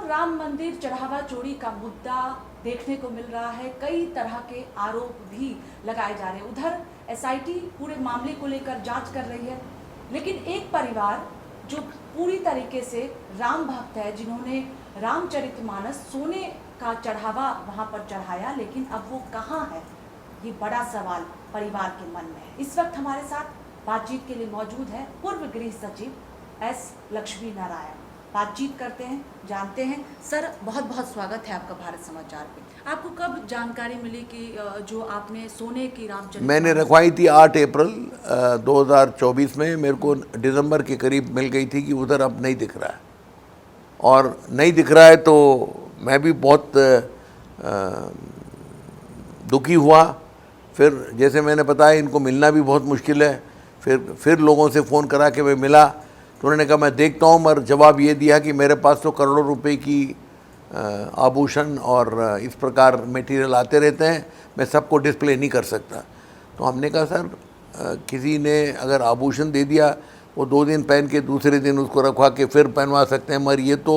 अब राम मंदिर चढ़ावा चोरी का मुद्दा देखने को मिल रहा है। कई तरह के आरोप भी लगाए जा रहे हैं। उधर एसआईटी पूरे मामले को लेकर जांच कर रही है, लेकिन एक परिवार जो पूरी तरीके से राम भक्त है, जिन्होंने रामचरितमानस सोने का चढ़ावा वहां पर चढ़ाया, लेकिन अब वो कहाँ है, ये बड़ा सवाल परिवार के मन में है। इस वक्त हमारे साथ बातचीत के लिए मौजूद है पूर्व गृह सचिव एस लक्ष्मी नारायण। बातचीत करते हैं, जानते हैं। सर, बहुत बहुत स्वागत है आपका भारत समाचार पे। आपको कब जानकारी मिली कि जो आपने सोने की रामचरितमानस मैंने रखवाई थी 8 अप्रैल 2024 में। मेरे को दिसंबर के करीब मिल गई थी कि उधर अब नहीं दिख रहा है, और नहीं दिख रहा है तो मैं भी बहुत दुखी हुआ। फिर जैसे मैंने बताया, इनको मिलना भी बहुत मुश्किल है। फिर लोगों से फ़ोन करा के मैं मिला तो उन्होंने कहा मैं देखता हूँ, मगर जवाब ये दिया कि मेरे पास तो करोड़ों रुपए की आभूषण और इस प्रकार मटेरियल आते रहते हैं, मैं सबको डिस्प्ले नहीं कर सकता। तो हमने कहा सर, किसी ने अगर आभूषण दे दिया, वो 2 दिन पहन के दूसरे दिन उसको रखवा के फिर पहनवा सकते हैं, मगर ये तो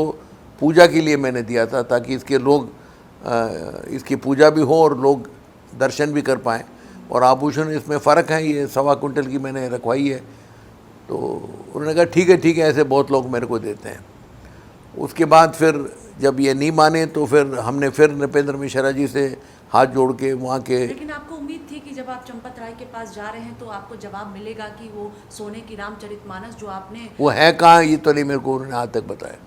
पूजा के लिए मैंने दिया था, ताकि इसके लोग इसकी पूजा भी हो और लोग दर्शन भी कर पाएँ। और आभूषण इसमें फ़र्क है, ये 1.25 कुंटल की मैंने रखवाई है। तो उन्होंने कहा ठीक है, ऐसे बहुत लोग मेरे को देते हैं। उसके बाद फिर जब ये नहीं माने तो फिर हमने फिर नृपेंद्र मिश्रा जी से हाथ जोड़ के वहाँ के। लेकिन आपको उम्मीद थी कि जब आप चंपत राय के पास जा रहे हैं तो आपको जवाब मिलेगा कि वो सोने की रामचरितमानस जो आपने, वो है कहाँ, ये तो नहीं मेरे को उन्होंने आज तक बताया।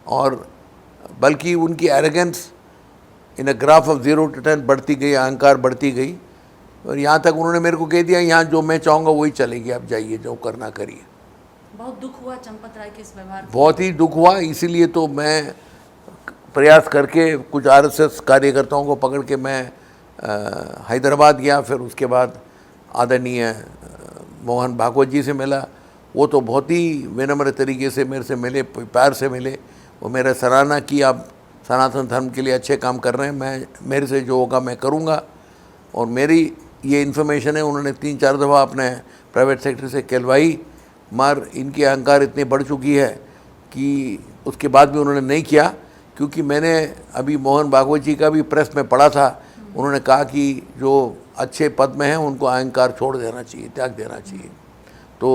और बल्कि उनकी arrogance in a graph of 0 to 10 बढ़ती गई, अहंकार बढ़ती गई, और यहाँ तक उन्होंने मेरे को कह दिया यहाँ जो मैं चाहूँगा वही चलेगी, आप जाइए, जो करना करिए। बहुत दुख हुआ चंपत राय के इस व्यवहार, बहुत ही दुख हुआ। इसीलिए तो मैं प्रयास करके कुछ आरएसएस कार्यकर्ताओं को पकड़ के मैं हैदराबाद गया। फिर उसके बाद आदरणीय मोहन भागवत जी से मिला। वो तो बहुत ही विनम्र तरीके से मेरे से मिले, प्यार से मिले। वो मेरा सराहना की, आप सनातन धर्म के लिए अच्छे काम कर रहे हैं, मेरे से जो होगा मैं करूँगा। और मेरी ये इन्फॉर्मेशन है, उन्होंने 3-4 दफ़ा अपने प्राइवेट सेक्टर से कहलवाई, मगर इनकी अहंकार इतनी बढ़ चुकी है कि उसके बाद भी उन्होंने नहीं किया। क्योंकि मैंने अभी मोहन भागवत जी का भी प्रेस में पढ़ा था, उन्होंने कहा कि जो अच्छे पद में हैं उनको अहंकार छोड़ देना चाहिए, त्याग देना चाहिए। तो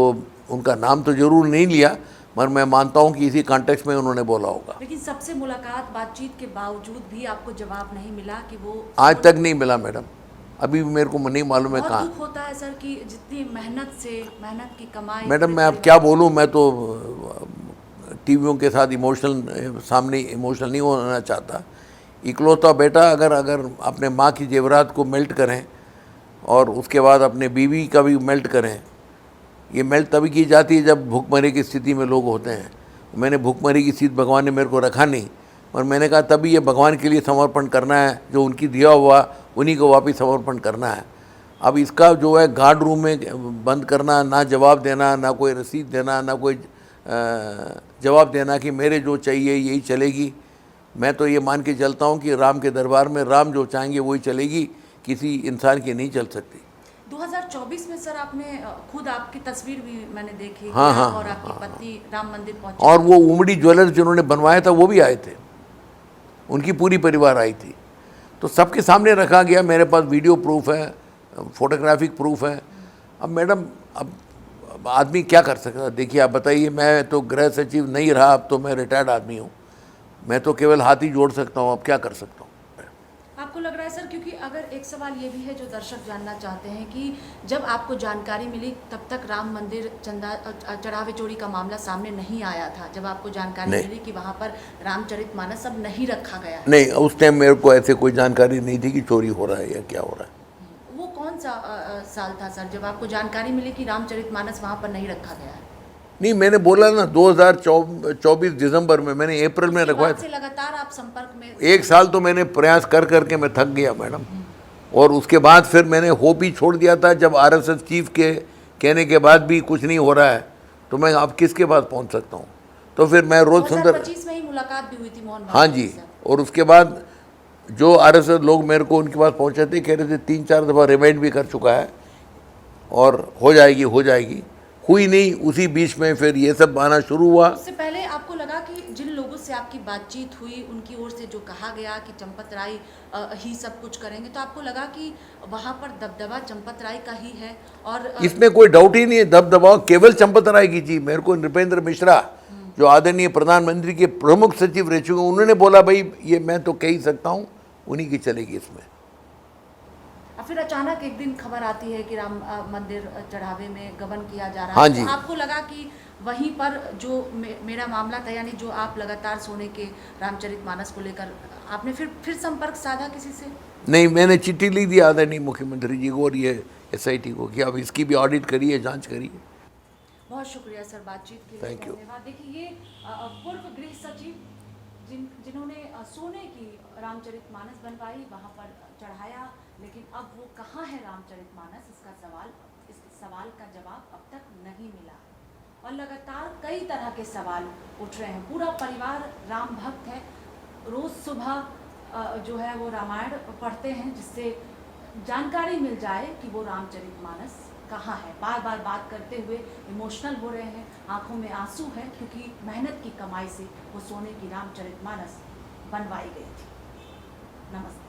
उनका नाम तो ज़रूर नहीं लिया, मगर मैं मानता हूँ कि इसी कॉन्टेक्स्ट में उन्होंने बोला होगा। लेकिन सबसे मुलाकात बातचीत के बावजूद भी आपको जवाब नहीं मिला कि वो, आज तक नहीं मिला मैडम। अभी भी मेरे को नहीं मालूम है कहाँ। दुख होता है सर कि जितनी मेहनत की कमाई। मैडम मैं अब क्या बोलूँ, मैं तो टीवियों के साथ सामने इमोशनल नहीं होना चाहता। इकलौता बेटा अगर अपने माँ की जेवरात को मेल्ट करें और उसके बाद अपने बीवी का भी मेल्ट करें, ये मेल्ट तभी की जाती है जब भूखमरी की स्थिति में लोग होते हैं। मैंने भूखमरी की स्थिति भगवान ने मेरे को रखा नहीं, और मैंने कहा तभी ये भगवान के लिए समर्पण करना है, जो उनकी दिया हुआ उन्हीं को वापस समर्पण करना है। अब इसका जो है गार्ड रूम में बंद करना, ना जवाब देना, ना कोई रसीद देना, ना कोई जवाब देना कि मेरे जो चाहिए यही चलेगी। मैं तो ये मान के चलता हूँ कि राम के दरबार में राम जो चाहेंगे वही चलेगी, किसी इंसान की नहीं चल सकती। 2024 में सर आपने खुद, आपकी तस्वीर भी मैंने देखी, हाँ, और आपकी पत्नी राम मंदिर पहुंची, और वो उमड़ी ज्वेलर्स जिन्होंने बनवाया था वो भी आए थे, उनकी पूरी परिवार आई थी। तो सबके सामने रखा गया, मेरे पास वीडियो प्रूफ है, फोटोग्राफिक प्रूफ है। अब मैडम, अब आदमी क्या कर सकता है? देखिए आप बताइए, मैं तो गृह सचिव नहीं रहा, अब तो मैं रिटायर्ड आदमी हूँ, मैं तो केवल हाथ ही जोड़ सकता हूँ, अब क्या कर सकता हूँ। आपको लग रहा है सर, क्योंकि अगर एक सवाल ये भी है जो दर्शक जानना चाहते हैं कि जब आपको जानकारी मिली तब तक राम मंदिर चढ़ावे चोरी का मामला सामने नहीं आया था, जब आपको जानकारी मिली कि वहाँ पर रामचरितमानस अब नहीं रखा गया है? नहीं, उस टाइम मेरे को ऐसे कोई जानकारी नहीं थी कि चोरी हो रहा है या क्या हो रहा है। वो कौन सा साल था सर जब आपको जानकारी मिली कि रामचरितमानस वहाँ पर नहीं रखा गया है? नहीं, मैंने बोला ना 2024 दिसंबर में, मैंने अप्रैल में रखवाया था। लगातार आप संपर्क में? 1 साल तो मैंने प्रयास करके मैं थक गया मैडम। और उसके बाद फिर मैंने होप ही छोड़ दिया था। जब आरएसएस चीफ के कहने के बाद भी कुछ नहीं हो रहा है तो मैं अब किसके पास पहुंच सकता हूं? तो फिर मैं रोज सुंदर, 2025 में ही मुलाकात भी हुई थी मोहन, हाँ जी। और उसके बाद जो आरएसएस लोग मेरे को उनके पास पहुंचे थे, कह रहे थे 3-4 दफ़ा रिमाइंड भी कर चुका है और हो जाएगी। हुई नहीं। उसी बीच में फिर ये सब आना शुरू हुआ। उससे पहले आपको लगा कि जिन लोगों से आपकी बातचीत हुई उनकी ओर से जो कहा गया कि चंपत राय ही सब कुछ करेंगे, तो आपको लगा कि वहाँ पर दबदबा चंपत राय का ही है? और इसमें कोई डाउट ही नहीं है, दबदबा केवल चंपत राय की जी। मेरे को नृपेंद्र मिश्रा जो आदरणीय प्रधानमंत्री के प्रमुख सचिव रह चुके, उन्होंने बोला भाई ये मैं तो कह ही सकता हूँ, उन्हीं की चलेगी इसमें। फिर अचानक एक दिन खबर आती है कि राम मंदिर चढ़ावे में गबन किया जा रहा हाँ है, जी। तो आपको लगा कि वहीं पर जो मेरा मामला था, यानी जो आप लगातार सोने के रामचरितमानस को लेकर आपने फिर संपर्क साधा किसी से? नहीं, मैंने चिट्ठी ली थी आदरणीय मुख्यमंत्री जी को और ये SIT को कि अब इसकी भी ऑडिट करिए, जांच करिए। बहुत शुक्रिया सर बातचीत के लिए, Thank you. धन्यवाद। देखिए ये पूर्व गृह सचिव जिन्होंने सोने की रामचरितमानस बनवाई, वहाँ पर चढ़ाया, लेकिन अब वो कहाँ है रामचरितमानस, इस सवाल का जवाब अब तक नहीं मिला है। और लगातार कई तरह के सवाल उठ रहे हैं। पूरा परिवार राम भक्त है, रोज़ सुबह जो है वो रामायण पढ़ते हैं, जिससे जानकारी मिल जाए कि वो रामचरितमानस कहाँ है। बार बार बात करते हुए इमोशनल हो रहे हैं, आंखों में आंसू है, क्योंकि मेहनत की कमाई से वो सोने की रामचरितमानस बनवाई गई थी। नमस्ते।